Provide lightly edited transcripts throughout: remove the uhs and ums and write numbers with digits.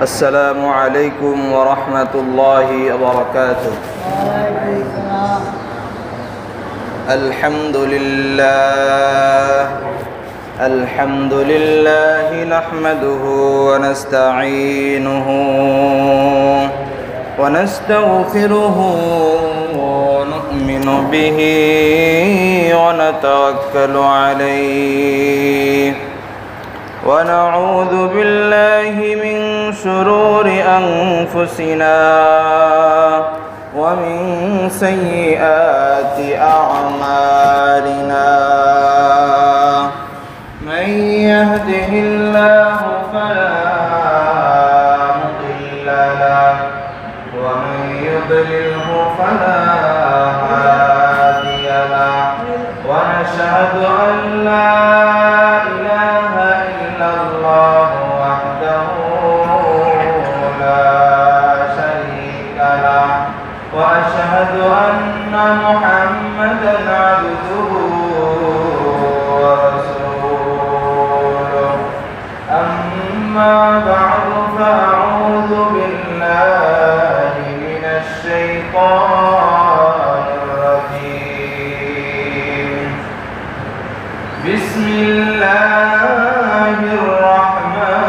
السلام عليكم ورحمة الله وبركاته. الحمد لله نحمده ونستعينه ونستغفره ونؤمن به ونتوكل عليه ونعوذ بالله من شرور أنفسنا ومن سيئات أعمالنا. من يهده الله فلا مضل له ومن يضلله فلا هادي له ونشهد أن لا إله إلا الله وحده لا شريك له وأشهد أن محمدا عبده ورسوله. أما بعد فأعوذ بالله من الشيطان الرجيم. بسم الله الرحمن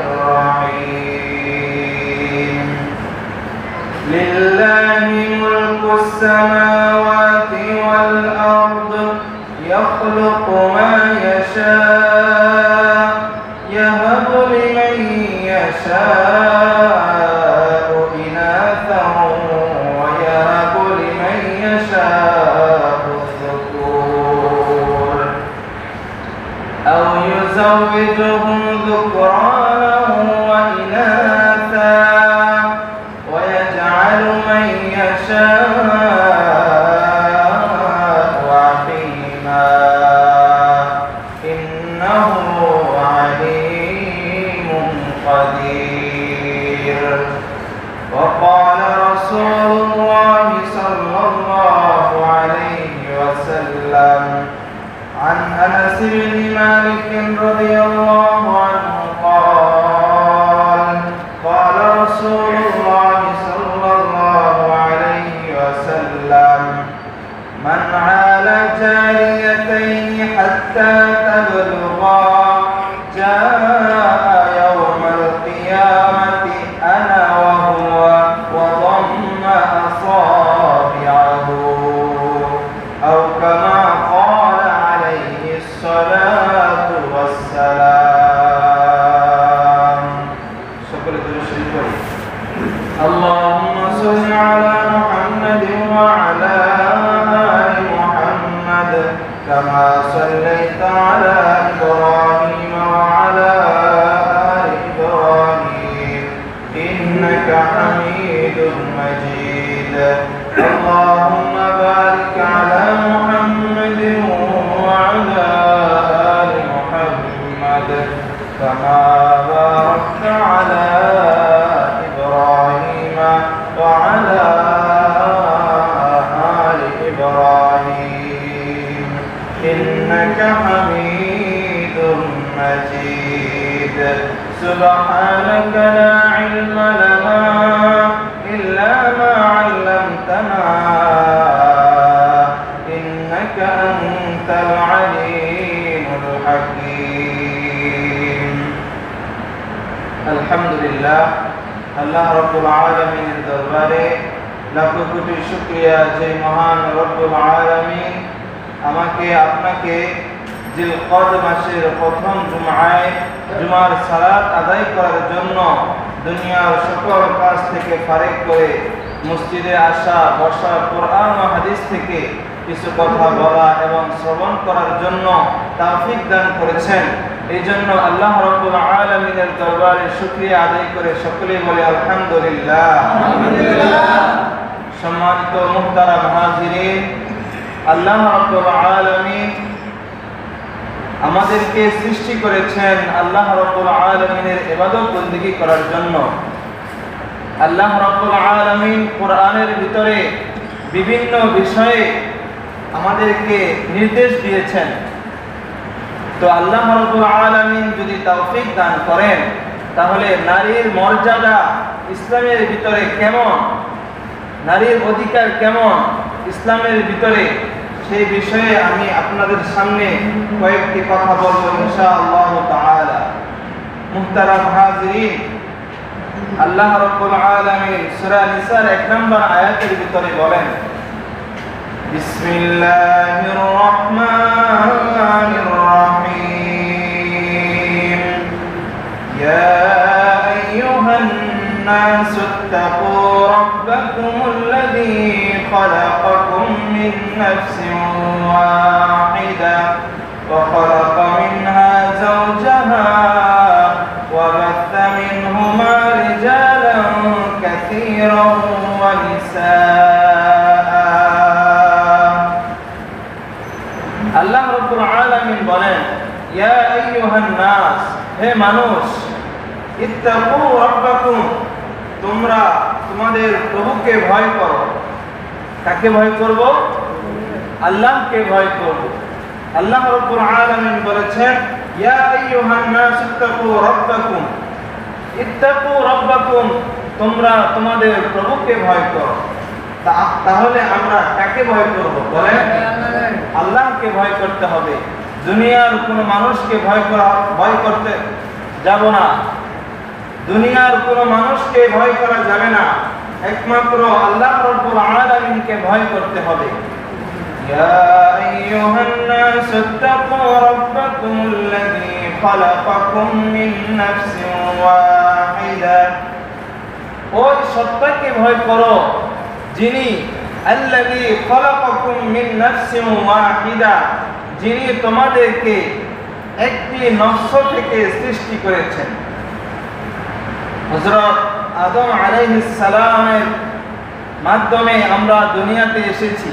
الرحيم. لله ملك السماوات والأرض يخلق ما يشاء يهب لمن يشاء إناثا ويهب لمن يشاء الذكور أو يزوجهم ذكرانا وإناثا ويجعل من يشاء عقيما إنه عليم قدير. وقال رسول الله صلى الله عليه وسلم عن أنس بن مالك رضي الله عنه قال قال رسول الله صلى الله عليه وسلم من عال جاريتين حتى تبلغا جاء يوم القيامة أنا وهو وضم أصابعه أو كما قال عليه الصلاة والسلام. اللهم صل على محمد وعلى آل محمد كما صليت على إبراهيم وعلى آل إبراهيم إنك حميد مجيد. اللهم بارك على محمد وعلى آل محمد كما باركت على إبراهيم وعلى آل إبراهيم إنك حميد مجيد. سبحانك لا علم لنا إلا ما علمتنا إنك أنت العليم الحكيم. الحمد لله আল্লাহ রব্বুল আলামিনের দরবারে লাখো কোটি শুকরিয়া যে মহান রব্বুল আলামিন আমাকে আপনাকে জিলকদ মাসের প্রথম জুমার সালাত আদায় করার জন্য দুনিয়ার সকল কাজ থেকে ফারেক করে মসজিদে আসা, বসা, কোরআন ও হাদিস থেকে কিছু কথা বলা এবং শ্রবণ করার জন্য তৌফিক দান করেছেন। এই জন্য আল্লাহ রাব্বুল আলামিনের দরবারে শুকরিয়া আদায় করে সকলেই বলে আলহামদুলিল্লাহ। সম্মানিত মুহতারাম হাজিরিন, আল্লাহ রাব্বুল আলামিন আমাদেরকে সৃষ্টি করেছেন আল্লাহ রাব্বুল আলামিনের ইবাদত বندگی করার জন্য। আল্লাহ রাব্বুল আলামিন কোরআনের ভিতরে বিভিন্ন বিষয়ে আমাদেরকে নির্দেশ দিয়েছেন। তো আল্লাহ রাব্বুল আলামিন যদি তৌফিক দান করেন তাহলে নারীর মর্যাদা ইসলামের ভিতরে কেমন, নারীর অধিকার কেমন ইসলামের ভিতরে, সেই বিষয়ে আমি আপনাদের সামনে কয়েকটি কথা বলবো ইনশাআল্লাহ তাআলা। মুহতারাম হাজিরিন, আল্লাহ রাব্বুল আলামিন সূরা নিসার 1 নম্বর আয়াতের ভিতরে বলেন, বিসমিল্লাহির রহমানির রহিম, ইয়া আইয়ুহান নাসু ইত্তাকু রাব্বাকুমুল্লাযী খালাকাকুম মিন নাফসিন ওয়াহিদা ওয়া খালাকা মিনহা যাওজাহা ওয়া বাথা মিনহুমা রিজালান কাসীরান ওয়া নিসাআ। আল্লাহ রাব্বুল আলামিন বলেন, ইয়া আইয়ুহান নাস, হে মানুষ, ইত্তাকু রাব্বাকুম, তোমরা তোমাদের প্রভুকে ভয় করো। কাকে ভয় করব? আল্লাহকে ভয় করব। আল্লাহ রাব্বুল আলামিন বলেছেন, ইয়া আইয়ুহান নাস ইত্তাকু রাব্বাকুম, ইত্তাকু রাব্বাকুম, তোমরা তোমাদের প্রভুকে ভয় করো। তাহলে আমরা কাকে ভয় করব? বলেন, আল্লাহকে ভয় করতে হবে। দুনিয়ার কোনো মানুষকে ভয় করতে যাব না, দুনিয়ার কোনো মানুষকে ভয় করা যাবে না, একমাত্র আল্লাহ রাব্বুল আলামিনকে ভয় করতে হবে। ইয়া আইয়ুহান নাস ইত্তাকু রাব্বাকুমুল্লাযী খালাকাকুম মিন নাফসিন ওয়াহিদা, ওই সত্তাকে ভয় করো যিনি আল্লাযী খালাকাকুম মিন নাফসিন ওয়াহিদা, যিনি তোমাদেরকে একটি নফস থেকে সৃষ্টি করেছেন। হযরত আদম আলাইহিস সালামের মাধ্যমে আমরা দুনিয়াতে এসেছি।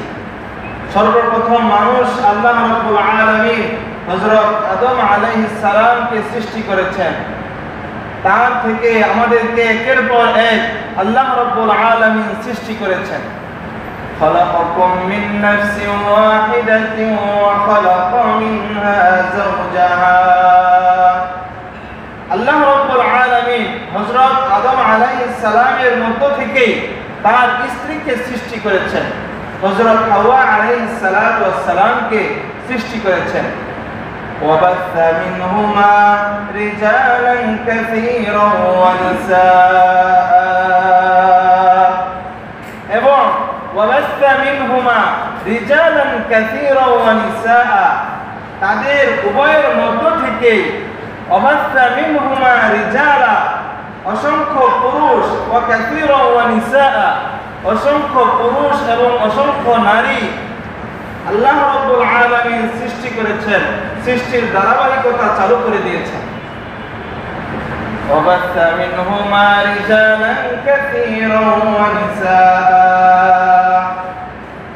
সর্বপ্রথম মানুষ আল্লাহ রাব্বুল আলামিন হযরত আদম আলাইহিস সালামকে সৃষ্টি করেছেন। তার থেকে আমাদেরকে একের পর এক আল্লাহ রাব্বুল আলামিন সৃষ্টি করেছেন। খালাকাকুম মিন নাফসিন ওয়াহিদাতিন ওয়া খালাকা মিনহা যাওজাহা। আল্লাহ রাব্বুল আলামিন হযরত আদম আলাইহিস সালামের মধ্য থেকে তার স্ত্রীকে সৃষ্টি করেছেন, হযরত হাওয়া আলাইহিস সালাতু ওয়াস সালামকে সৃষ্টি করেছেন। وبث منهما رجالا كثيرا ونساء, এবং وبث منهما رجالا كثيرا ونساء, তাদের উভয়ের মধ্য থেকে وبث منهما رجالا, অসংখ্য পুরুষ, وكثيرا ونساء, অসংখ্য পুরুষ এবং অসংখ্য নারী আল্লাহ রাব্বুল আলামিন সৃষ্টি করেছেন, সৃষ্টির ধারাবাহিকতা চালু করে দিয়েছেন। وبث منهما رجالا كثيرا ونساء,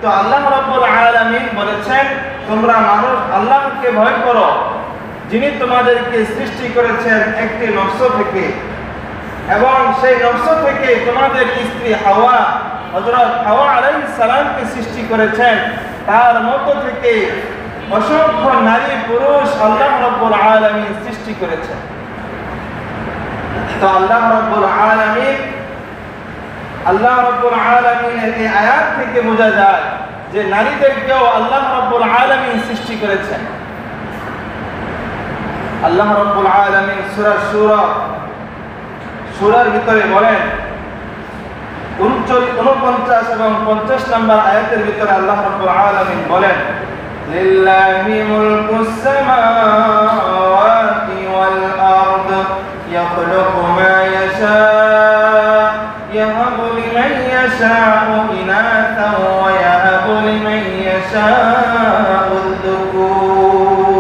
তো আল্লাহ রাব্বুল আলামিন বলেছেন, তোমরা মানুষ আল্লাহকে ভয় করো যিনি তোমাদেরকে সৃষ্টি করেছেন একটি নফস থেকে, এবং সেই নফস থেকে তোমাদের স্ত্রী হাওয়া, হযরত হাওয়া আলাইহিস সালামকে সৃষ্টি করেছেন। তার মধ্য থেকে অসংখ্য নারী পুরুষ আল্লাহ রাব্বুল আলামিন সৃষ্টি করেছেন। তো আল্লাহ রাব্বুল আলামিনের এই আয়াত থেকে বোঝা যায় যে নারীদেরকেও আল্লাহ রাব্বুল আলামিন সৃষ্টি করেছেন। আল্লাহ রাব্বুল আলামিন সূরা সূরার ভিতরে বলেন, 49 এবং 50 নম্বর আয়াতের ভিতরে আল্লাহ রাব্বুল আলামিন বলেন, লিল্লাহি মুলকুস সামাওয়াতি ওয়াল আরদ ইয়াখলুকু মা ইয়াশা ইয়াহাবু লিমান ইয়াশাউ ইনাসা ওয়া ইয়াহাবু লিমান ইয়াশাউ যুকুর।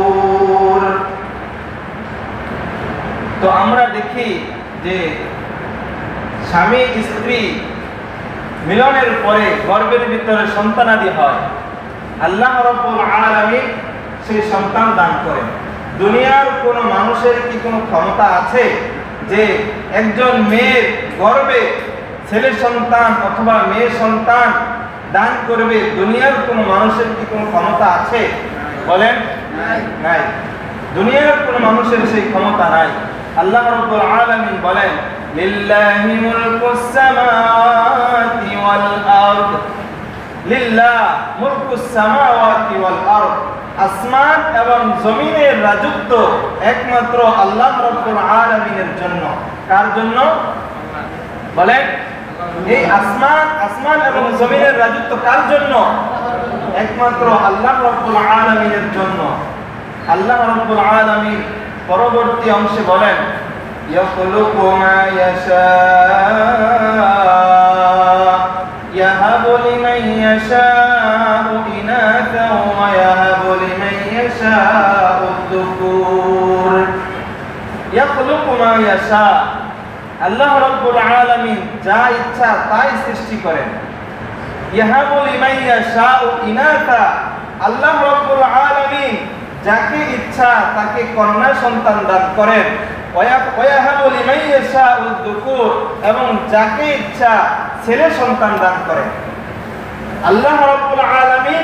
তো আমরা দেখি যে স্বামী স্ত্রী মিলনের পরে গর্ভের ভিতরে সন্তানাদি হয়, আল্লাহ রাব্বুল আলামিন সেই সন্তান দান করেন। দুনিয়ার কোনো মানুষের কি কোনো ক্ষমতা আছে যে একজন মেয়ের গর্ভে ছেলে সন্তান অথবা মেয়ে সন্তান দান করবে? দুনিয়ার কোনো মানুষের কি কোনো ক্ষমতা আছে? বলেন, নাই। দুনিয়ার কোনো মানুষের সেই ক্ষমতা নাই। আল্লাহ রাব্বুল আলামিন বলেন লিল্লাহি মুলকুস সামাওয়াতি ওয়াল আরদ, লিল্লাহ মুলকুস সামাওয়াতি ওয়াল আরদ, আসমান এবং জমিনের রাজত্ব একমাত্র আল্লাহ রাব্বুল আলামিনের জন্য। কার জন্য বলেন? এই আসমান এবং জমিনের রাজত্ব কার জন্য? একমাত্র আল্লাহ রাব্বুল আলামিনের জন্য। আল্লাহ রাব্বুল আলামিন পরবর্তী অংশে বলেন ইয়াখলুকু মা ইয়াশা ইয়াহাবু লিমান ইয়াশাউ ইনাথা ওয়া ইয়াহাবু লিমান ইয়াশাউ যুকুর। ইয়াখলুকু মা ইয়াশা, আল্লাহ রাব্বুল আলামিন যা ইচ্ছা তাই সৃষ্টি করেন। ইয়াহাবু লিমান ইয়াশাউ ইনাথা, আল্লাহ রাব্বুল আলামিন যাকে ইচ্ছা তাকে কন্যা সন্তান দান করেন। ওয়ায়াহাবু লিমান ইয়াশাউ যুকুর, এবং যাকে ইচ্ছা ছেলে সন্তান দান করেন। আল্লাহ রাব্বুল আলামিন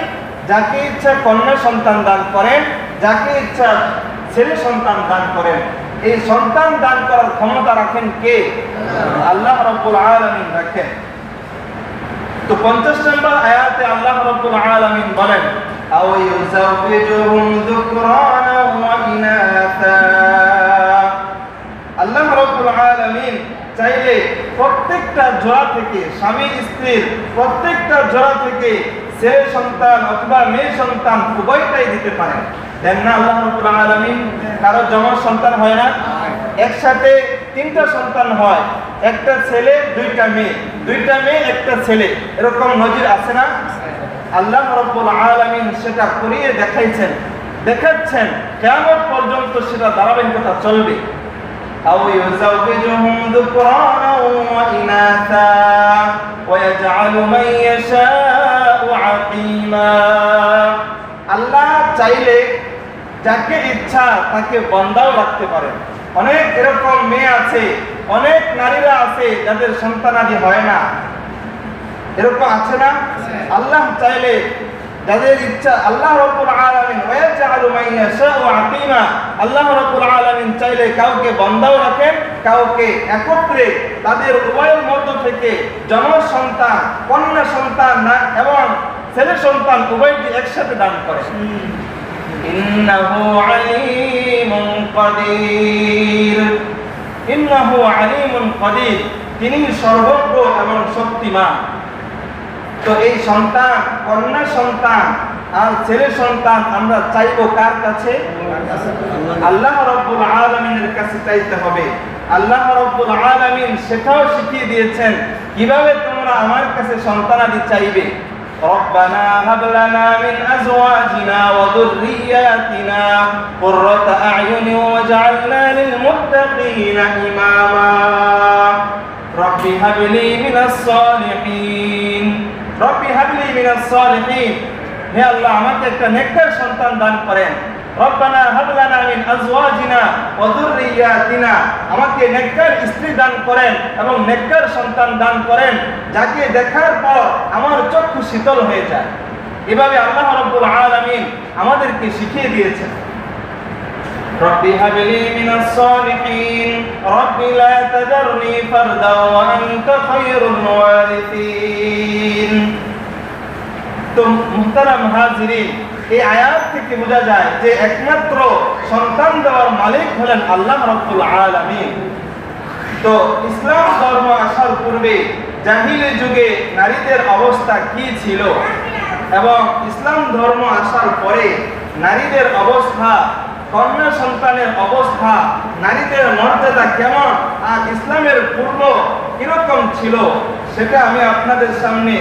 যাকে ইচ্ছা কন্যা সন্তান দান করেন, যাকে ইচ্ছা ছেলে সন্তান দান করেন। এই সন্তান দান করার ক্ষমতা রাখেন কে? আল্লাহ রাব্বুল আলামিন রাখেন। তো 50 নম্বর আয়াতে আল্লাহ রাব্বুল আলামিন বলেন আও ইউযাওযিজুহুম যুকরানা ওয়া ইনাথা, আল্লাহ রাব্বুল আলামিন চাইলে প্রত্যেকটা জোড়া থেকে, স্বামী স্ত্রীর প্রত্যেকটা জোড়া থেকে ছেলে সন্তান অথবা মেয়ে সন্তান উভয়টাই দিতে পারেন। দেন না আল্লাহ রাব্বুল আলামিন? কারো জমজ সন্তান হয় না? একসাথে 3টা সন্তান হয়, একটা ছেলে 2টা মেয়ে, 2টা মেয়ে একটা ছেলে, এরকম নজির আছে না? আল্লাহ রাব্বুল আলামিন সেটা করিয়ে দেখাচ্ছেন, কিয়ামত পর্যন্ত সেটা ধারাবাহিকতা চলবে। আও ইউযাওযিজুহুম যুকরানা ওয়া ইনাথা ওয়া ইয়াজআলু মান ইয়াশাউ আকীমা, আল্লাহ চাইলে যাকে ইচ্ছা তাকে বান্দাও রাখতে পারেন। অনেক এরকম মেয়ে আছে, অনেক নারীরা আছে যাদের সন্তানাদি হয় না, এরকম আছে না? আল্লাহ চাইলে যাদের ইচ্ছা, আল্লাহ রাব্বুল আলামিন ওয়ায়াজআলু মান ইয়াশাউ আকীমা, আল্লাহ রাব্বুল আলামিন চাইলে কাউকে বান্দাও রাখেন, কাউকে একত্রে তাদের উভয়ের মধ্য থেকে জমজ সন্তান, কন্যা সন্তান না এবং ছেলে সন্তান উভয়টি একসাথে দান করেন। ইন্নাহু আলীমুন কাদির, ইন্নাহু আলীমুন কাদির, তিনি সর্বজ্ঞ এবং শক্তিমান। তো এই সন্তান, কন্যা সন্তান আর ছেলে সন্তান আমরা চাইবো কার কাছে? আল্লাহ রাব্বুল আলামিনের কাছে চাইতে হবে। আল্লাহ রাব্বুল আলামিন সেটাও শিখিয়ে দিয়েছেন কিভাবে তোমরা আমার কাছে সন্তানাদি চাইবে। রব্বানা হাব লানা মিন আজওয়াজিনা ওয়া যুররিয়াতিনা কুররাতা আ'য়ুনি ওয়াজআলনা লিল মুত্তাকিনা ইমামা রব্বি হাবলি মিনাস সালিহিন, রব্বি হাবলি মিনাস সালিহিন, হে আল্লাহ আমাকে একটা নেককার সন্তান দান করেন। রব্বানা হাব লানা মিন আজওয়াজিনা ওয়া যুররিয়াতিনা, আমাকে নেককার স্ত্রী দান করেন এবং নেককার সন্তান দান করেন যাকে দেখার পর আমার চক্ষু শীতল হয়ে যায়। এভাবে আল্লাহ রাব্বুল আলামিন আমাদেরকে শিখিয়ে দিয়েছেন। রব্বি হাবলি মিনাস সালিহিন রব্বি লা তাযারনি ফারদা ওয়া আনতা খায়রুল ওয়ারিসিন। তো মুহতারাম হাজিরিন, এই আয়াত থেকে বোঝা যায় যে একমাত্র সন্তান দেওয়ার মালিক হলেন আল্লাহ রাব্বুল আলামিন। তো ইসলাম ধর্ম আসার পূর্বে জাহিলি যুগে নারীদের অবস্থা কি ছিল এবং ইসলাম ধর্ম আসার পরে নারীদের অবস্থা, কন্যা সন্তানের অবস্থা, নারীদের মর্যাদা কেমন আর ইসলামের পূর্ব কিরকম ছিল সেটা আমি আপনাদের সামনে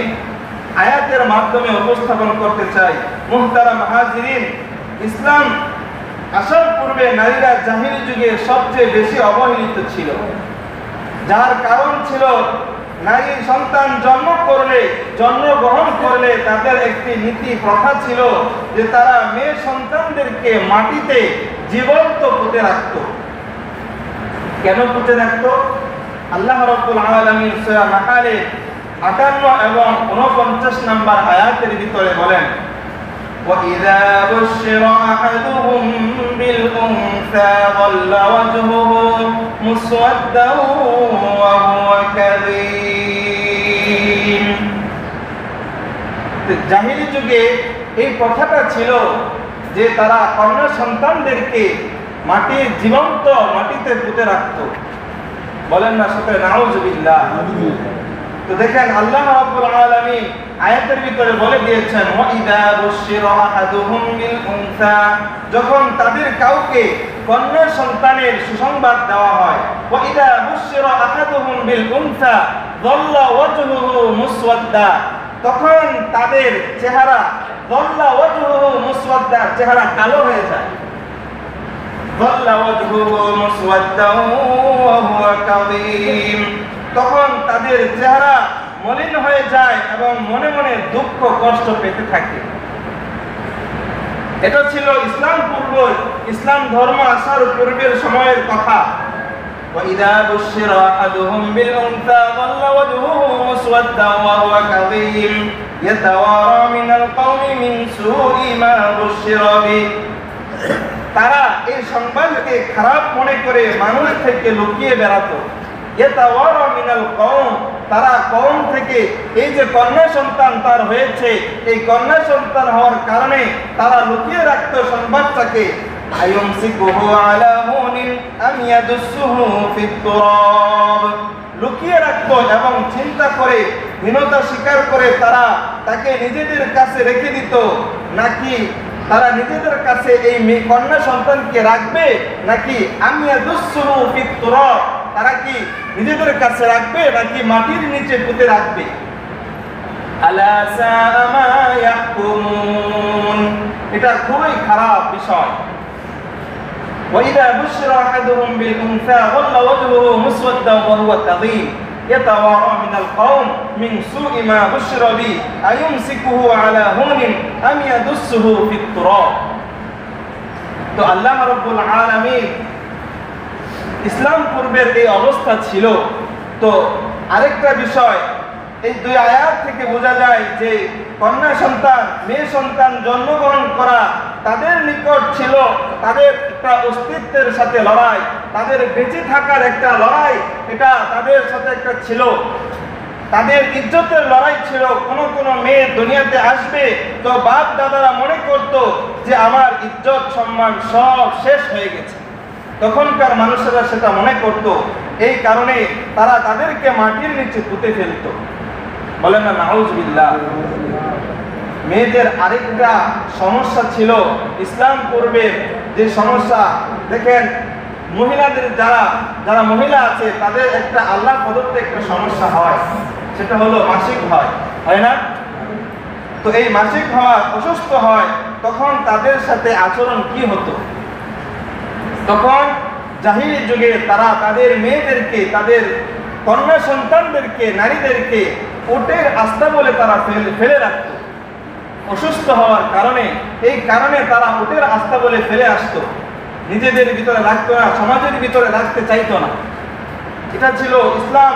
আয়াতের মাধ্যমে উপস্থাপন করতে চাই। মুহতারাম হাজিরিন, ইসলাম আসার পূর্বে নারীরা জাহিলি যুগে সবচেয়ে বেশি অবহেলিত ছিল, যার কারণ ছিল নারী সন্তান জন্মগ্রহণ করলে তাদের একটি নীতি প্রথা ছিল যে তারা মেয়ে সন্তানদেরকে মাটিতে জীবন্ত পুঁতে রাখত। কেন পুঁতে রাখত? আল্লাহ রাব্বুল আলামিন সূরা নাহলে 58 এবং 49 নম্বর আয়াতের ভিতরে বলেন وإذا بشر أحدهم بالأنثى ظل وجهه مسودا وهو كظيم। জাহিলি যুগে এই কথাটা ছিল যে তারা কন্যা সন্তানদেরকে জীবন্ত মাটিতে পুঁতে রাখত। বলেন না সাথে নাউজুবিল্লাহ। তো দেখেন আল্লাহ রাব্বুল আলামিন আয়াতের ভিতরে বলে দিয়েছেন ওয়াইদা বুশিরা আহাদুহুম বিল উনসা, যখন তাদের কাউকে কন্যা সন্তানের সুসংবাদ দেওয়া হয়, ওয়াইদা বুশিরা আহাদুহুম বিল উনসা যাল্লা ওয়াজহুহু মুসওয়াদ্দা, তখন তাদের চেহারা যাল্লা ওয়াজহুহু মুসওয়াদ্দা, চেহারা কালো হয়ে যায়। যাল্লা ওয়াজহুহু মুসওয়াদ্দা ওয়া হুয়া কাযীম, তখন তাদের চেহারা মলিন হয়ে যায় এবং মনে মনে দুঃখ কষ্ট পেতে থাকে। এটা ছিল ইসলাম ধর্ম আসার পূর্বের সময়ের কথা। وَإِذَا بُشِّرَ أَحَدُهُمْ بِالْأُنثَى ظَلَّ وَجْهُهُ مُسْوَدًّا وَهُوَ كَظِيمٌ يَتَوَارَى مِنَ الْقَوْمِ مِنْ سُوءِ مَا بُشِّرَ بِهِ, তারা এই সংবাদকে খারাপ মনে করে মানুষ থেকে লুকিয়ে বেড়াতো। ইয়াতাওয়ারা মিনাল কওম, তারা কওম থেকে এই যে কন্যা সন্তান তার হয়েছে, এই কন্যা সন্তান হওয়ার কারণে তারা লুকিয়ে রাখতো সংবাদটাকে। আয়ুমসিকুহু আলা হুনিন আম ইয়াদুসুহু ফিত তুরাব, লুকিয়ে রাখতো এবং চিন্তা করে হীনতা স্বীকার করে তারা তাকে নিজেদের কাছে রেখে দিত, নাকি তারা নিজেদের কাছে এই কন্যা সন্তানকে রাখবে, নাকি আম ইয়াদুসুহু ফিত তুরাব, তারা কি নিজেদের কাছে রাখবে নাকি মাটির নিচে পুঁতে রাখবে। আলা সাআ মা ইয়াহকুমুন, এটা খুবই খারাপ বিষয়। ওয়াইদা বুশিরা আহাদুহুম বিল উনসা যাল্লা ওয়াজহুহু মুসওয়াদ্দান ওয়া হুয়া কাযীম ইয়াতাওয়ারা মিনাল কওম মিন সুই মা বুশিরা বি আয়ুমসিকুহু আলা হুনিন আম ইয়াদুসুহু ফিত তুরাব। তো আল্লাহ রাব্বুল আলামিন ইসলাম পূর্বের এই অবস্থা ছিল। তো আরেকটা বিষয় এই দুই আয়াত থেকে বোঝা যায় যে কন্যা সন্তান মেয়ে সন্তান জন্মগ্রহণ করা তাদের নিকট ছিল তাদের একটা অস্তিত্বের সাথে লড়াই, তাদের বেঁচে থাকার একটা লড়াই, এটা তাদের সাথে একটা ছিল, তাদের ইজ্জতের লড়াই ছিল। কোন মেয়ে দুনিয়াতে আসবে তো বাপ দাদারা মনে করতো যে আমার ইজ্জত সম্মান সব শেষ হয়ে গেছে, তখনকার মানুষেরা সেটা মনে করত। এই কারণে তারা তাদেরকে মাটির নিচে পুঁতে ফেলত। বলেন না নাউজুবিল্লাহ। মেয়েদের আরেকটা সমস্যা ছিল ইসলাম পূর্বের যে সমস্যা, দেখেন মহিলাদের যারা মহিলা আছে তাদের একটা আল্লাহ প্রদত্ত একটা সমস্যা হয়, সেটা হলো মাসিক হয় না? তো এই মাসিক হওয়া অসুস্থ হয়, তখন তাদের সাথে আচরণ কি হতো? তখন জাহিলি যুগে তারা তাদের মেয়েদেরকে, তাদের কন্যা সন্তানদেরকে, নারীদেরকে উটের আস্থা বলে তারা ফেলে রাখত। অসুস্থ হওয়ার কারণে, এই কারণে তারা উটের আস্থা বলে ফেলে আসতো, নিজেদের ভিতরে রাখতো না, সমাজের ভিতরে রাখতে চাইতো না। এটা ছিল ইসলাম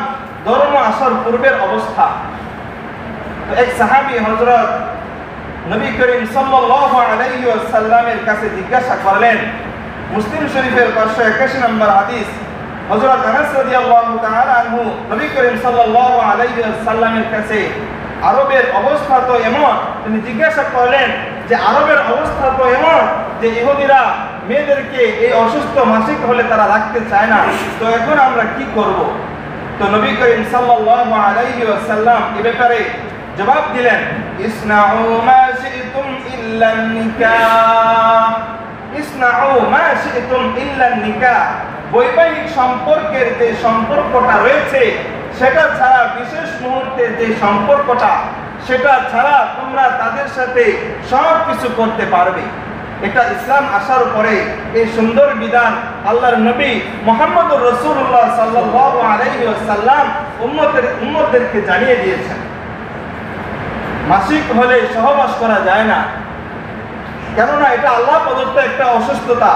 ধর্ম আসার পূর্বের অবস্থা। এক সাহাবী হযরত নবী করিম সাল্লাল্লাহু আলাইহি ওয়াসাল্লামের কাছে জিজ্ঞাসা করলেন, মুসলিম শরীফের 581 নম্বর হাদিস, হযরত আনাস রাদিয়াল্লাহু তাআলা আনহু নবী করিম সাল্লাল্লাহু আলাইহি ওয়াসাল্লামের কাছে আরবের অবস্থা তো এমন, তিনি জিজ্ঞাসা করলেন যে আরবের অবস্থা তো এমন যে ইহুদিরা মেয়েদেরকে এই অসুস্থ মাসিক হলে তারা রাখতে চায় না, তো এখন আমরা কি করব? তো নবী করিম সাল্লাল্লাহু আলাইহি ওয়াসাল্লাম এই ব্যাপারে জবাব দিলেন, ইসনাউ মা শি'তুম ইল্লা নিকাহ, ইসনাউ মা শি'তুম ইল্লা নিকাহ, বৈবাহিক সম্পর্কের যে সম্পর্কটা রয়েছে সেটা ছাড়া, বিশেষ মুহূর্তে যে সম্পর্কটা, সেটা ছাড়া তোমরা তাদের সাথে সব কিছু করতে পারবে। এটা ইসলাম আসার পরে এই সুন্দর বিধান আল্লাহর নবী মুহাম্মদুর রাসূলুল্লাহ সাল্লাল্লাহু আলাইহি ওয়াসাল্লাম উম্মতদেরকে জানিয়ে দিয়েছেন। মাসিক হলে সহবাস করা যায় না, কেননা এটা আল্লাহ প্রদত্ত একটা অসুস্থতা।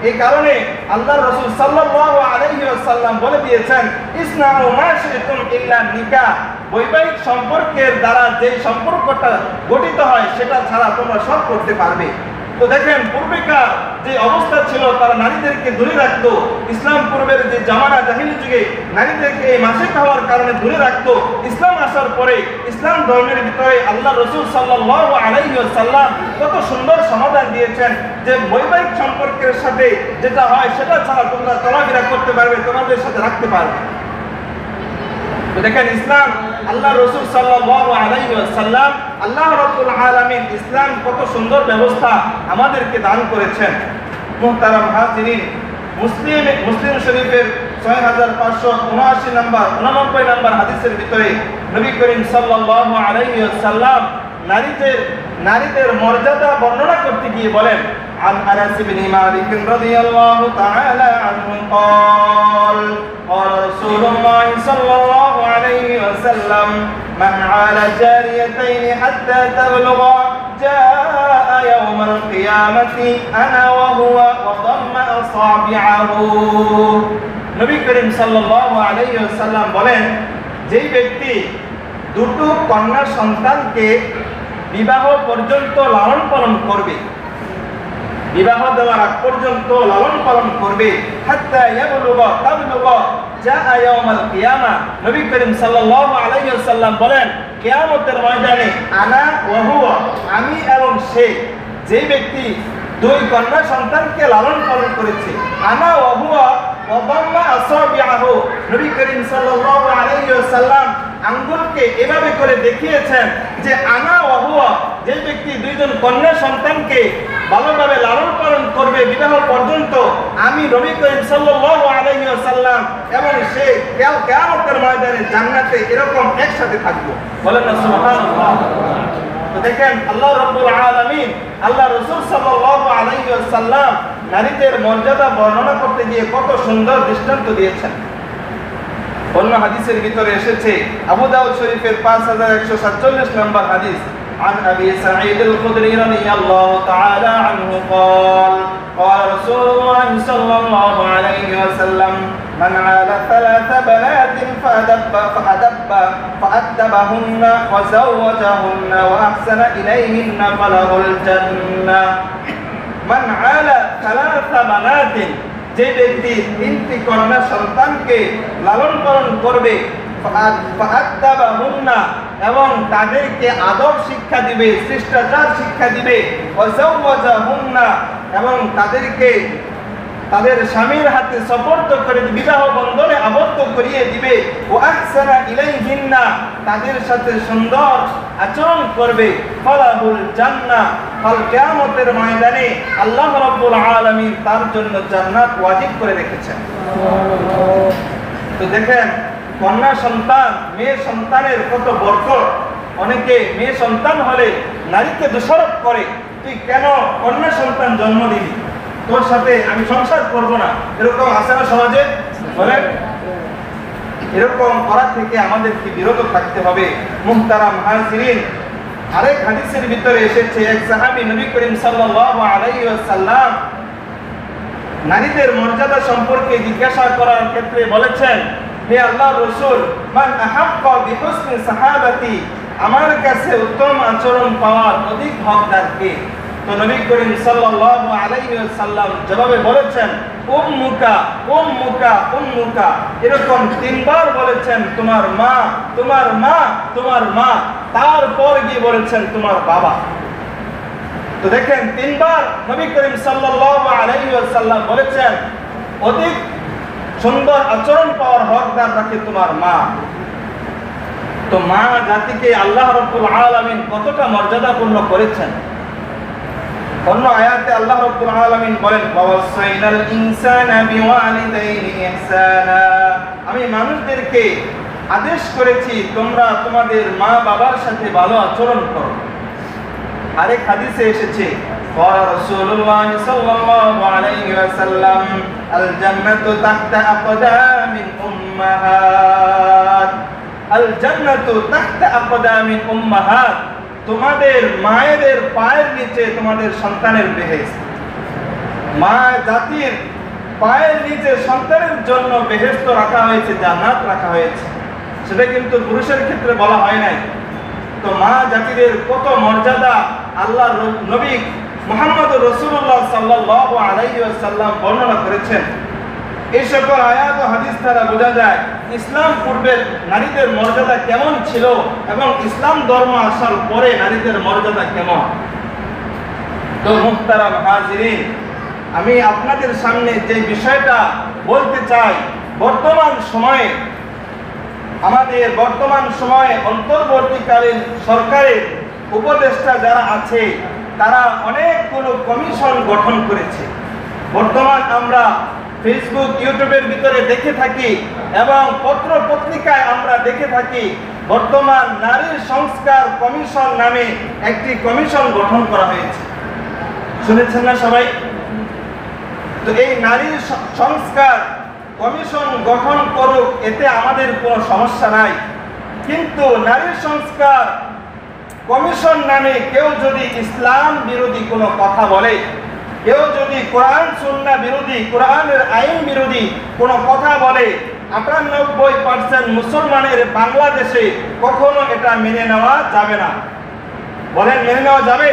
এই কারণে আল্লাহর রাসূল সাল্লাল্লাহু আলাইহি ওয়াসাল্লাম বলে দিয়েছেন, ইসনাউ মা শি'তুম ইল্লা নিকাহ, বৈবাহিক সম্পর্কের দ্বারা যে সম্পর্কটা গঠিত হয় সেটা ছাড়া তোমরা সব করতে পারবে। তো দেখেন পূর্বেকার যে অবস্থা ছিল, তারা নারীদেরকে দূরে রাখতো। ইসলাম পূর্বের যে জামানা জাহিলি যুগে নারীদেরকে এই মাসিক হওয়ার কারণে দূরে রাখতো। ইসলাম আসার পরে ইসলাম ধর্মের ভিতরে আল্লাহ রাসূল সাল্লাল্লাহু আলাইহি ওয়াসাল্লাম কত সুন্দর সমাধান দিয়েছেন যে বৈবাহিক সম্পর্কের সাথে যেটা হয় সেটা ছাড়া তোমরা চলাফেরা করতে পারবে, তোমাদের সাথে রাখতে পারবে। তো দেখেন ইসলাম আল্লাহ রাসূল সাল্লাল্লাহু আলাইহি ওয়াসাল্লাম আল্লাহ রাব্বুল আলামিন ইসলাম কত সুন্দর ব্যবস্থা আমাদেরকে দান করেছেন। মুহতারাম হাজিরিন, মুসলিম শরীফের 6579 নম্বর হাদিসের ভিতরে নবী করিম সাল্লাল্লাহু আলাইহি ওয়াসাল্লাম নারীদের মর্যাদা বর্ণনা করতে গিয়ে বলেন, عن أنس بن مالك رضي الله تعالى عنه قال قال رسول الله صلى الله عليه وسلم من عال جاريتين حتى تبلغا جاء يوم القيامة أنا وهو وضم أصابعه। নবী করিম সাল্লাল্লাহু আলাইহি ওয়াসাল্লাম বলেন, যেই ব্যক্তি দুটো কন্যা সন্তানকে বিবাহ পর্যন্ত লালন পালন করবে, বিবাহ দেওয়ার আগ পর্যন্ত লালন পালন করবে, হাত্তা ইয়াবলুগা তাবলুগা জাআ ইয়াউমাল কিয়ামা, নবী করিম সাল্লাল্লাহু আলাইহি ওয়াসাল্লাম বলেন, কিয়ামতের ময়দানে আনা ওয়া হুয়া, আমি এবং সে, যে ব্যক্তি দুই কন্যা সন্তানকে লালন পালন করেছে, আনা ওয়া হুয়া ওয়া দাম্মা আসাবিআহু, নবী করিম সাল্লাল্লাহু আলাইহি ওয়াসাল্লাম আঙ্গুলকে এভাবে করে দেখিয়েছেন যে আনা ওয়া হুয়া, যে ব্যক্তি দুইজন কন্যা সন্তানকে ভালোভাবে লালন পালন করবে বিবাহ পর্যন্ত, আমি নবী করিম সাল্লাল্লাহু আলাইহি ওয়াসাল্লাম এবং সে কিয়ামতের ময়দানে জান্নাতে এরকম একসাথে থাকবো। বলেন না সুবহানাল্লাহ। তো দেখেন আল্লাহ রাব্বুল আলামিন আল্লাহ রাসূল সাল্লাল্লাহু আলাইহি ওয়াসাল্লাম নারীদের মর্যাদা বর্ণনা করতে গিয়ে কত সুন্দর দৃষ্টান্ত দিয়েছেন। অন্য হাদিসের ভিতরে এসেছে আবু দাউদ শরীফের 5147 নম্বর হাদিস, عن أبي سعيد الخدري رضي الله تعالى عنه قال قال رسول الله صلى الله عليه وسلم من عال 3 بنات فأدبهن وزوجهن وأحسن إليهن فله الجنة। من عال 3 بنات, যে ব্যক্তি 3টি কন্যা সন্তানকে লালন পালন করবে, ফাআদ্দাবাহুন্না, এবং তাদেরকে আদব শিক্ষা দিবে, শিষ্টাচার শিক্ষা দিবে, ওয়াজাওয়াজাহুন্না, এবং তাদেরকে তাদের স্বামীর হাতে সুপর্দ করে বিবাহ বন্ধনে আবদ্ধ করিয়ে দিবে, ওয়া আহসানা ইলাইহিন্না, তাদের সাথে সুন্দর আচরণ করবে, ফালাহুল জান্নাহ, কাল কিয়ামতের ময়দানে আল্লাহ রাব্বুল আলামিন তার জন্য জান্নাত ওয়াজিব করে রেখেছেন। তো দেখেন কন্যা সন্তান, মেয়ে সন্তানের কত বরকত। অনেকে মেয়ে সন্তান হলে নারীকে দোষারোপ করে, তুই কেন কন্যা সন্তান জন্ম দিবি, তোর সাথে আমি সংসার করব না, এরকম আছে না সমাজে? বলেন, এরকম করা থেকে আমাদেরকে বিরত থাকতে হবে। মুহতারাম হাজিরিন, আরেক হাদিসের ভিতরে এসেছে, এক সাহাবী নবী করিম সাল্লাল্লাহু আলাইহি ওয়াসাল্লাম নারীদের মর্যাদা সম্পর্কে জিজ্ঞাসা করার ক্ষেত্রে বলেছেন, হে আল্লাহর রাসূল, মান আহাক্কা বিহুসনি সাহাবাতি, আমার কাছে উত্তম আচরণ পাওয়ার অধিক হকদার কে? তো নবী করিম সাল্লাল্লাহু আলাইহি ওয়াসাল্লাম জবাবে বলেছেন, উম্মুকা উম্মুকা উম্মুকা, এরকম 3 বার বলেছেন, তোমার মা তোমার মা তোমার মা, তারপর গিয়ে বলেছেন তোমার বাবা। তো দেখেন 3 বার নবী করিম সাল্লাল্লাহু আলাইহি ওয়াসাল্লাম বলেছেন অধিক সুন্দর আচরণ পাওয়ার হকদার রাখে তোমার মা। তো মা জাতিকে আল্লাহ রাব্বুল আলামিন কতটা মর্যাদাপূর্ণ করেছেন। অন্য আয়াতে আল্লাহ রাব্বুল আলামিন বলেন, ওয়াসাইনাল ইনসানা বিওয়ালিদাইহি ইহসানা, আমি মানুষদেরকে আদেশ করেছি তোমরা তোমাদের মা বাবার সাথে ভালো আচরণ করো। আরেক হাদিসে এসেছে, قال رسول الله صلى الله عليه وسلم الجنة تحت أقدام الأمهات الجنة تحت أقدام الأمهات, তোমাদের মায়েদের পায়ের নিচে তোমাদের সন্তানের বেহেশত। মা জাতির পায়ের নিচে সন্তানের জন্য বেহেশত রাখা হয়েছে, জান্নাত রাখা হয়েছে, সেটা কিন্তু পুরুষের ক্ষেত্রে বলা হয় নাই। তো মা জাতিদের কত মর্যাদা আল্লাহ নবী মুহাম্মদ রাসূলুল্লাহ সাল্লাল্লাহু আলাইহি ওয়াসাল্লাম বর্ণনা করেছেন। এই সকল আয়াত ও হাদিস দ্বারা বোঝা যায় ইসলাম পূর্বের নারীদের মর্যাদা কেমন ছিল এবং ইসলাম ধর্ম আসার পরে নারীদের মর্যাদা কেমন। তো মুহতারাম হাজিরিন, আমি আপনাদের সামনে যে বিষয়টা বলতে চাই, বর্তমান সময়ে অন্তর্বর্তীকালীন সরকারের উপদেষ্টা যারা আছে তারা অনেকগুলো কমিশন গঠন করেছে। বর্তমান আমরা ফেসবুক, ইউটিউবের ভিতরে দেখে থাকি এবং পত্র পত্রিকায় আমরা দেখে থাকি, বর্তমান নারী সংস্কার কমিশন নামে একটি কমিশন গঠন করা হয়েছে। শুনেছেন না সবাই? তো এই নারী সংস্কার কমিশন গঠন করুক, এতে আমাদের কোনো সমস্যা নাই। কিন্তু নারী সংস্কার কমিশন নামে কেউ যদি ইসলাম বিরোধী কোনো কথা বলে, কেউ যদি কোরআন সুন্নাহ বিরোধী, কোরআনের আইন বিরোধী কোনো কথা বলে, 98% মুসলমানের বাংলাদেশে কখনো এটা মেনে নেওয়া যাবে না। বলেন, মেনে নেওয়া যাবে?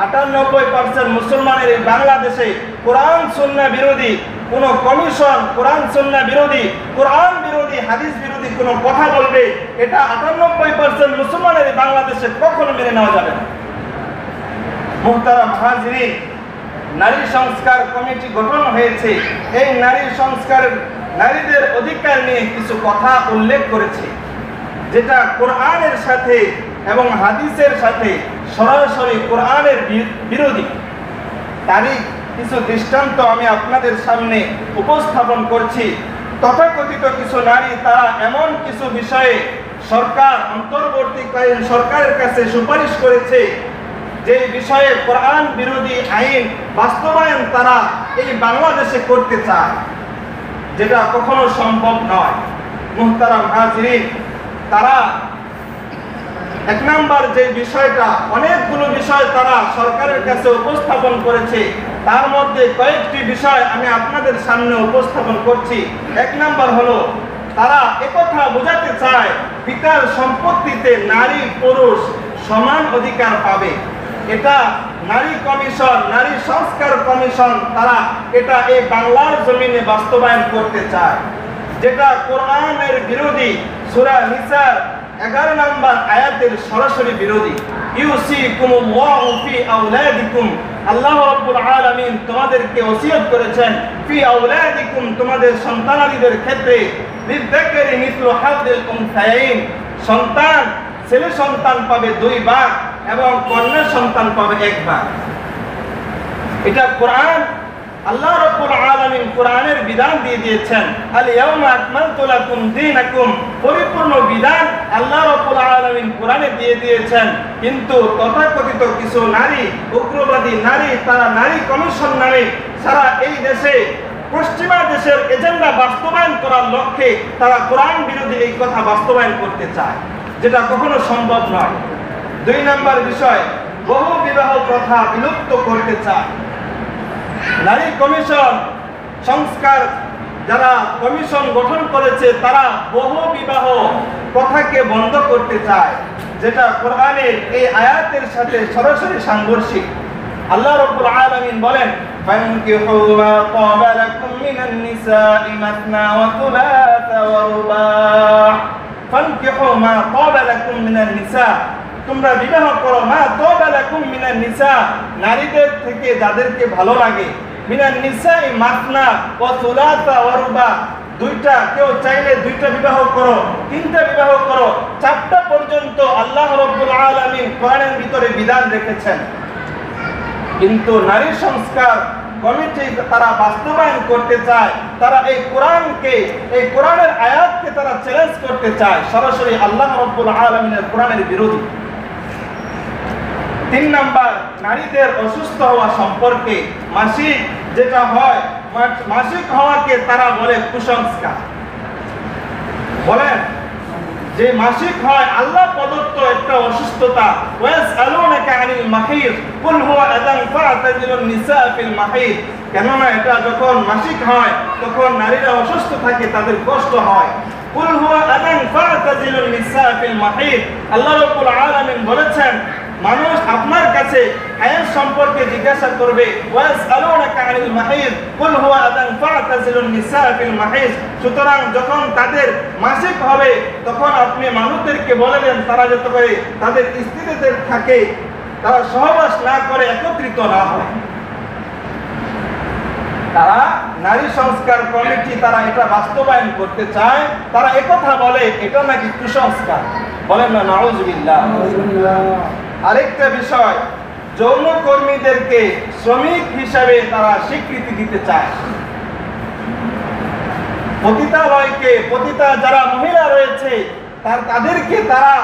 98% মুসলমানের এই বাংলাদেশে কোরআন সুন্নাহ বিরোধী কোনো কমিশন, কোরআন সুন্নাহ বিরোধী, কোরআন বিরোধী, হাদিস বিরোধী কোনো কথা বলবে, এটা 98% মুসলমানের এই বাংলাদেশে কখনো মেনে নেওয়া যাবে না। মুহতারাম হাজিরিন, নারী সংস্কার কমিটি গঠন হয়েছে। এই নারী সংস্কারের নারীদের অধিকার নিয়ে কিছু কথা উল্লেখ করেছে, যেটা কোরআনের সাথে এবং হাদিসের সাথে সরাসরি কোরআনের বিরোধী। তারই কিছু দৃষ্টান্ত আমি আপনাদের সামনে উপস্থাপন করছি। তথাকথিত কিছু নারী তারা এমন কিছু বিষয়ে অন্তর্বর্তীকালীন সরকারের কাছে সুপারিশ করেছে যে বিষয়ে কোরআন বিরোধী আইন বাস্তবায়ন তারা এই বাংলাদেশে করতে চায়, যেটা কখনো সম্ভব নয়। মুহতারাম হাজিরিন, তারা এক নাম্বার যে বিষয়টা, অনেকগুলো বিষয় তারা সরকারের কাছে উপস্থাপন করেছে, তার মধ্যে কয়েকটি বিষয় আমি আপনাদের সামনে উপস্থাপন করছি। এক নাম্বার হলো, তারা একথা বোঝাতে চায় পিতার সম্পত্তিতে নারী পুরুষ সমান অধিকার পাবে। এটা নারী কমিশন, নারী সংস্কার কমিশন, তারা এটা এই বাংলার জমিনে বাস্তবায়ন করতে চায়, যেটা কোরআনের বিরোধী। সূরা নিসার 11 নম্বর আয়াতের সরাসরি বিরোধী। ইউসিকুমুল্লাহু ফি আওলাদিকুম, আল্লাহ রাব্বুল আলামিন তোমাদেরকে ওসিয়ত করেছেন, ফি আওলাদিকুম, তোমাদের সন্তানাদিদের ক্ষেত্রে, লিযযাকারি মিসলু হাযিল উনসায়াইন, সন্তান ছেলে সন্তান পাবে 2 ভাগ এবং কন্যা সন্তান পাবে 1 ভাগ। এটা কোরআন, আল্লাহ রাব্বুল আলামিন কোরআনের বিধান দিয়ে দিয়েছেন। আল ইয়াউমা আকমালতু লাকুম দীনাকুম, পরিপূর্ণ বিধান আল্লাহ রাব্বুল আলামিন কোরআনে দিয়ে দিয়েছেন। কিন্তু তথাকথিত কিছু নারী, উগ্রবাদী নারী, তারা নারী কমিশন নামে সারা এই দেশে, পশ্চিমা দেশের এজেন্ডা বাস্তবায়ন করার লক্ষ্যে তারা কোরআন বিরোধী এই কথা বাস্তবায়ন করতে চায়, যেটা কখনো সম্ভব নয়। 2 নম্বর বিষয়, বহু বিবাহ প্রথা বিলুপ্ত করতে চায়। নারী কমিশন সংস্কার যারা কমিশন গঠন করেছে, তারা বহু বিবাহ প্রথাকে বন্ধ করতে চায়, যেটা কোরআনের এই আয়াতের সাথে সরাসরি সাংঘর্ষিক। আল্লাহ রাব্বুল আলামিন বলেন, ফানকিহু মা তাবা লাকুম মিনান নিসাই মাসনা ওয়া থুলাথা ওয়া রুবা'। ফানকিহু মা তাবা লাকুম মিনান নিসা, তোমরা বিবাহ করো, মা তাবা লাকুম মিনান নিসা, নারীদের থেকে যাদেরকে ভালো লাগে, মিনান নিসাই মাসনা ওয়া থুলাথা ওয়া রুবা', 2টা, কেউ চাইলে 2টা বিবাহ করো, 3টা বিবাহ করো, 4টা পর্যন্ত আল্লাহ রাব্বুল আলামিন কোরআনের ভিতরে বিধান রেখেছেন। কিন্তু নারী সংস্কার কমিটি তারা বাস্তবায়ন করতে চায়, তারা এই কোরআনকে, এই কোরআনের আয়াতকে তারা চ্যালেঞ্জ করতে চায়, সরাসরি আল্লাহ রাব্বুল আলামিনের কোরআনের বিরোধী। 3 নাম্বার, নারীদের অসুস্থ হওয়া সম্পর্কে, মাসিক যেটা হয়, মাসিক হওয়াকে তারা বলে কুসংস্কার। বলেন, যে মাসিক হয় আল্লাহ প্রদত্ত একটা অসুস্থতা। ওয়াসআলুনাকা আনিল মাহিদ কুল হুয়া আযান ফা'তাজিলুন নিসা ফিল মাহিদ। কেননা এটা যখন মাসিক হয় তখন নারীরা অসুস্থ থাকে, তাদের কষ্ট হয়। কুল হুয়া আযান ফা'তাজিলুন নিসা ফিল মাহিদ। আল্লাহ রাব্বুল আলামিন বলেছেন, মানুষ আপনার কাছে হায়াত সম্পর্কে জিজ্ঞাসা করবে। ওয়াসআলুনাকা আনিল মাহিদ কুল হুয়া আযান ফা'তাজিলুন নিসা ফিল মাহিদ। সুতরাং যখন তাদের মাসিক হবে তখন আপনি মানুষদেরকে বলে দেন তারা যাতে করে তাদের স্ত্রীদের থাকে, তারা সহবাস না করে, একত্রিত না হয়। তারা নারী সংস্কার কমিটি তারা এটা বাস্তবায়ন করতে চায়, তারা একথা বলে এটা নাকি কুসংস্কার। বলেন না নাউযুবিল্লাহ। আরেকটা বিষয়, যৌন কর্মীদেরকে শ্রমিক হিসাবে তারা স্বীকৃতি দিতে চায়। পতিতালয়কে, পতিতা যারা মহিলা রয়েছে তাদেরকে তারা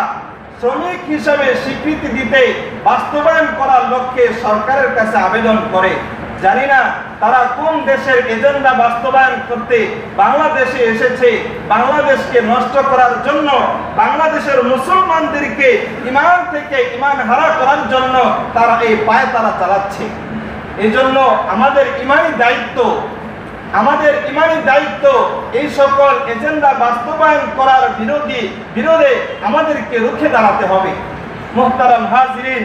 শ্রমিক হিসাবে স্বীকৃতি দিতে বাস্তবায়ন করার লক্ষ্যে সরকারের কাছে আবেদন করে। জানি না তারা কোন দেশের এজেন্ডা বাস্তবায়ন করতে বাংলাদেশে এসেছে। বাংলাদেশকে নষ্ট করার জন্য, বাংলাদেশের মুসলমানদেরকে ঈমান থেকে ঈমান হারা করার জন্য তারা এই পায়ে তারা চালাচ্ছে। এই জন্য আমাদের ঈমানি দায়িত্ব এই সকল এজেন্ডা বাস্তবায়ন করার বিরোধে আমাদেরকে রুখে দাঁড়াতে হবে। মুহতারাম হাজিরিন,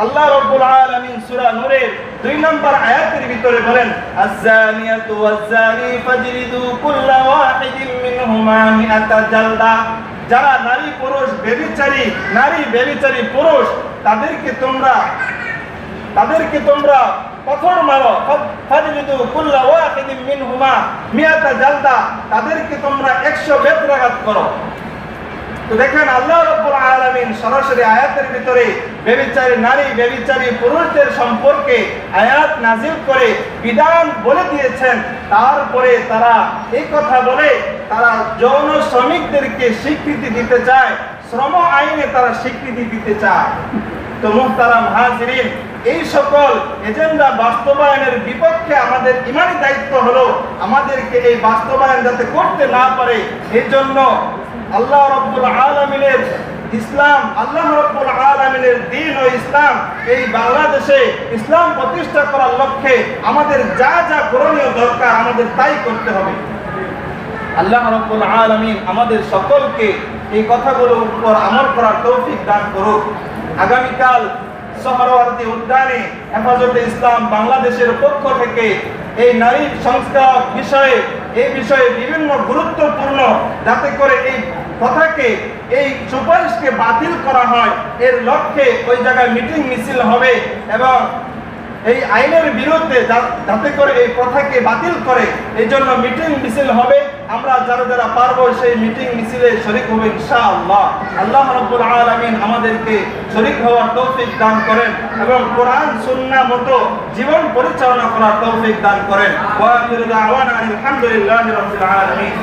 আল্লাহ রাব্বুল আলামিন সূরা নূরের 2 নম্বর আয়াতের ভিতরে বলেন, আয-যানিয়াতু ওয়াজ-যানি ফাজলিদু কুল্লা ওয়াহিদিন মিনহুমা মিআতা জালদা। যারা নারী পুরুষ ব্যভিচারী, নারী ব্যভিচারী পুরুষ, তাদেরকে তোমরা পাথর মারো। ফাজলিদু কুল্লা ওয়াহিদিন মিনহুমা মিআতা জালদা। তাদেরকে তোমরা 100 বেত্রাঘাত করো। তো দেখেন আল্লাহ রাব্বুল আলামিন সরাসরি আয়াতের ভিতরে ব্যভিচারী নারী, ব্যভিচারী পুরুষদের সম্পর্কে আয়াত নাযিল করে বিধান বলে দিয়েছেন। তারপরে তারা এই কথা বলে তারা যৌন শ্রমিকদেরকে স্বীকৃতি দিতে চায়, শ্রম আইনে তারা স্বীকৃতি দিতে চায়। তো মুহতারাম হাজিরিন, এই সকল এজেন্ডা বাস্তবায়নের বিপক্ষে আমাদের ঈমানি দায়িত্ব হলো আমাদেরকে এই বাস্তবায়ন যাতে করতে না পারে এই জন্য আল্লাহ রাব্বুল আলামিনের ইসলাম, আল্লাহ রাব্বুল আলামিনের দ্বীন ও ইসলাম, এই বাংলাদেশে ইসলাম প্রতিষ্ঠা করার লক্ষ্যে আমাদের যা যা করণীয় দরকার আমাদের তাই করতে হবে। আল্লাহ রাব্বুল আলামিন আমাদের সকলকে এই কথাগুলোর উপর আমল করার তৌফিক দান করুক। আগামীকাল সোহরাওয়ার্দী উদ্যানে হেফাজতে ইসলাম বাংলাদেশের পক্ষ থেকে এই নারী সংস্কার বিষয়ে বিভিন্ন গুরুত্বপূর্ণ, যাতে করে এই কথাকে, এই সুপারিশকে বাতিল করা হয়, এর লক্ষ্যে ওই জায়গায় মিটিং মিছিল হবে এবং এই আইনের বিরুদ্ধে যাতে করে এই প্রথাকে বাতিল করে এই জন্য মিটিং মিছিল হবে। আমরা যারা পারবো সেই মিটিং মিছিলে শরীক হব ইনশাআল্লাহ। আল্লাহ রাব্বুল আলামিন আমাদেরকে শরীক হওয়ার তৌফিক দান করেন এবং কোরআন সুন্নাহ মতো জীবন পরিচালনা করার তৌফিক দান করেন। ওয়া আখিরু দাওয়ানা আলহামদুলিল্লাহি রাব্বিল আলামিন।